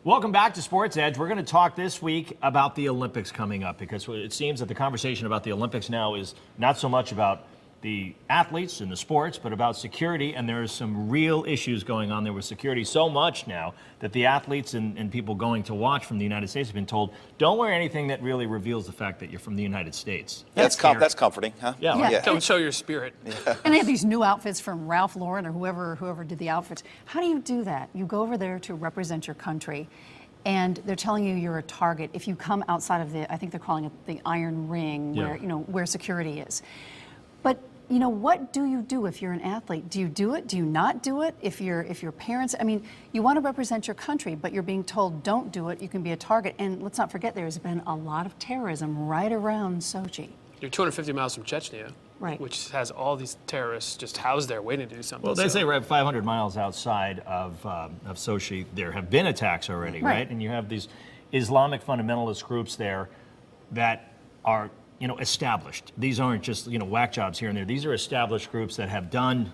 Welcome back to Sports Edge. We're going to talk this week about the Olympics coming up because it seems that the conversation about the Olympics now is not so much about the athletes and the sports, but about security, and there are some real issues going on there with security so much now that the athletes and people going to watch from the United States have been told, don't wear anything that really reveals the fact that you're from the United States. That's comforting, huh? Yeah. Don't show your spirit. Yeah. And they have these new outfits from Ralph Lauren or whoever did the outfits. How do you do that? You go over there to represent your country, and they're telling you you're a target if you come outside of I think they're calling it the Iron Ring, where security is. But what do you do if you're an athlete? Do you do it? Do you not do it? If your parents, you want to represent your country, but you're being told don't do it, you can be a target. And let's not forget there's been a lot of terrorism right around Sochi. You're 250 miles from Chechnya, right, which has all these terrorists just housed there waiting to do something. Well, they say right 500 miles outside of Sochi, there have been attacks already, right? And you have these Islamic fundamentalist groups there that are established. These aren't just, whack jobs here and there. These are established groups that have done,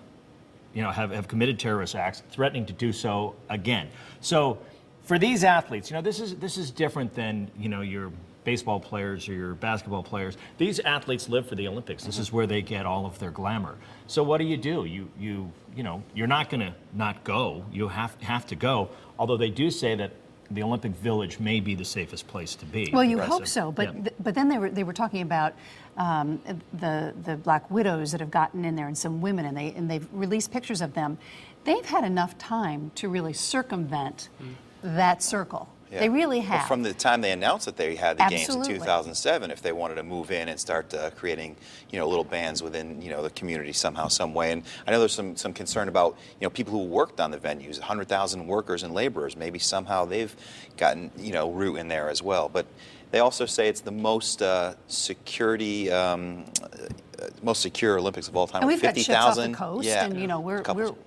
have committed terrorist acts, threatening to do so again. So for these athletes, this is different than, your baseball players or your basketball players. These athletes live for the Olympics. This is where they get all of their glamour. So what do? You're not going to not go. You have to go. Although they do say that the Olympic Village may be the safest place to be. Well, you hope so, but but then they were talking about the Black Widows that have gotten in there and some women, and they've released pictures of them. They've had enough time to really circumvent that circle. Yeah. They really have. Well, from the time they announced that they had the Absolutely. games in 2007, if they wanted to move in and start creating, little bands within, the community somehow, some way. And I know there's some concern about, people who worked on the venues, 100,000 workers and laborers. Maybe somehow they've gotten, root in there as well. But they also say it's the most most secure Olympics of all time. And we've got ships off the coast, yeah. and we're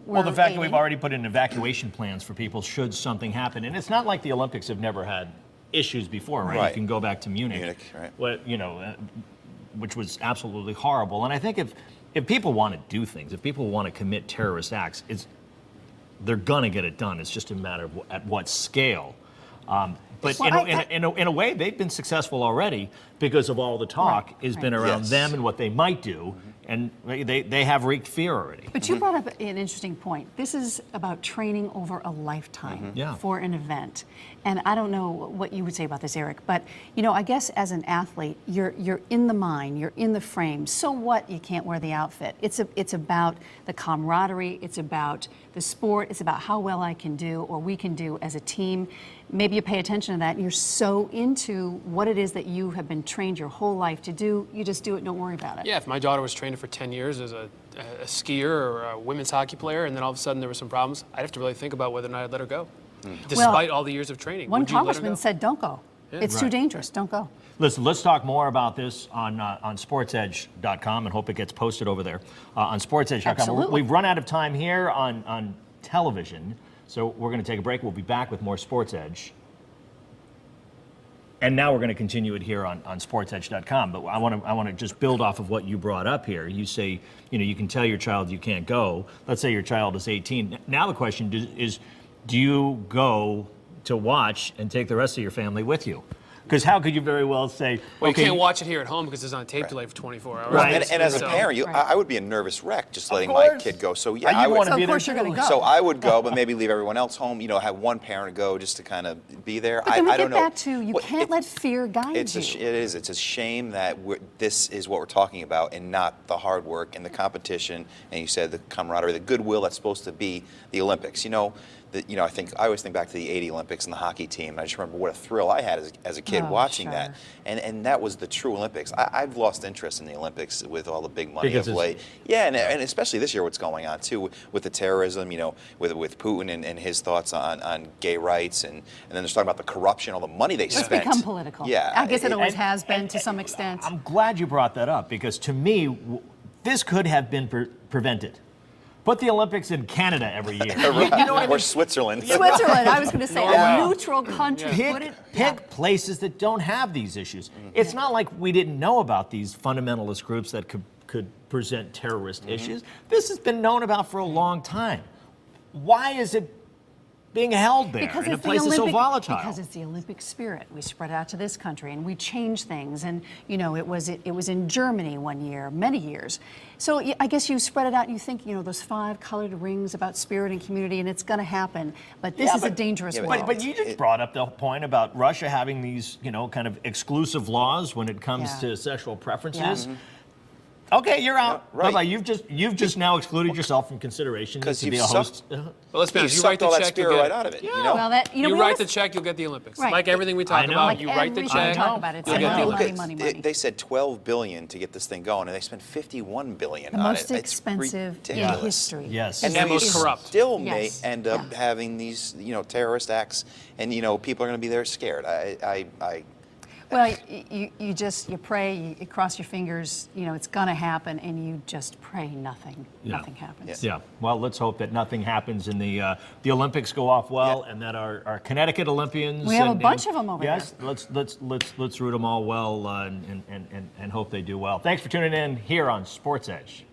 well, the fact that we've already put in evacuation plans for people should something happen, and it's not like the Olympics have never had issues before, right? You can go back to Munich, right? Which was absolutely horrible. And I think if people want to do things, if people want to commit terrorist acts, they're gonna get it done. It's just a matter of at what scale. But in a way, they've been successful already because of all the talk has been around them and what they might do, and they have wreaked fear already. But you brought up an interesting point. This is about training over a lifetime for an event. And I don't know what you would say about this, Eric, but I guess as an athlete, you're in the mind, you're in the frame. So what? You can't wear the outfit. It's about the camaraderie. It's about the sport. It's about how well I can do or we can do as a team. Maybe you pay attention to that and you're so into what it is that you have been trained your whole life to do, you just do it, don't worry about it. Yeah, if my daughter was trained for 10 years as a skier or a women's hockey player and then all of a sudden there were some problems, I'd have to really think about whether or not I'd let her go. Despite all the years of training. One congressman said, don't go. Yeah. It's too dangerous, don't go. Listen, let's talk more about this on sportsedge.com and hope it gets posted over there on sportsedge.com. Absolutely. We've run out of time here on television, so we're going to take a break. We'll be back with more Sports Edge. And now we're going to continue it here on sportsedge.com. But I want to just build off of what you brought up here. You say, you can tell your child you can't go. Let's say your child is 18. Now the question is, do you go to watch and take the rest of your family with you? Because how could you very well say, well, you can't watch it here at home because it's on tape delay for 24 hours. Right. And as a parent, I would be a nervous wreck just letting my kid go. So yeah, I would want to be there. Of course you're going to go. So I would go, but maybe leave everyone else home. Have one parent go just to kind of be there. But then we I don't get know. back to you can't let fear guide you. It is. It's a shame that this is what we're talking about, and not the hard work and the competition. And you said the camaraderie, the goodwill that's supposed to be the Olympics. I always think back to the '80 Olympics and the hockey team. I just remember what a thrill I had as a kid watching that. And that was the true Olympics. I've lost interest in the Olympics with all the big money of late. Yeah, and especially this year, what's going on too with the terrorism. With Putin and his thoughts on gay rights, and then they're talking about the corruption, all the money they spent. It's become political. Yeah, I guess it always has been to some extent. I'm glad you brought that up because to me, this could have been prevented. Put the Olympics in Canada every year. Or Switzerland. Switzerland, I was going to say, a neutral country. Pick places that don't have these issues. It's not like we didn't know about these fundamentalist groups that could present terrorist issues. This has been known about for a long time. Why is it being held there Because in a it's the place that's so Olympic, volatile? because it's the Olympic spirit. We spread it out to this country and we change things. And you know, it was in Germany one year, many years. So I guess you spread it out and you think, you know, those 5 colored rings about spirit and community, and it's going to happen. But this is a dangerous world. But you just brought up the point about Russia having these, you know, kind of exclusive laws when it comes Yeah. to sexual preferences. Yeah. Mm-hmm. Okay, you're out. Yeah, right. Bye-bye. You've just now excluded yourself from consideration to Because be you've a host. Well, let's be You honest. You write sucked all the that check, you spirit get right it. out of it. Yeah, You know? well, that, you know, You we write always- the check, you'll get the Olympics. Right. Like everything we I talk know. about, Like you write the everything check. we talk about, it's you'll get the money, Olympics. money, money. They said 12 billion to get this thing going, and they spent 51 billion the on most it. It's expensive in ridiculous. history. Yes. And And then most you corrupt. still Yes. may end up Yeah. having these, you know, terrorist acts, and you know, people are going to be there scared. Well, you pray, you cross your fingers, you know, it's going to happen, and you just pray nothing happens. Yeah. Well, let's hope that nothing happens and the Olympics go off well, Yeah. and that our Connecticut Olympians. We have a and- bunch of them over yes, there. Yes, let's root them all well and hope they do well. Thanks for tuning in here on Sports Edge.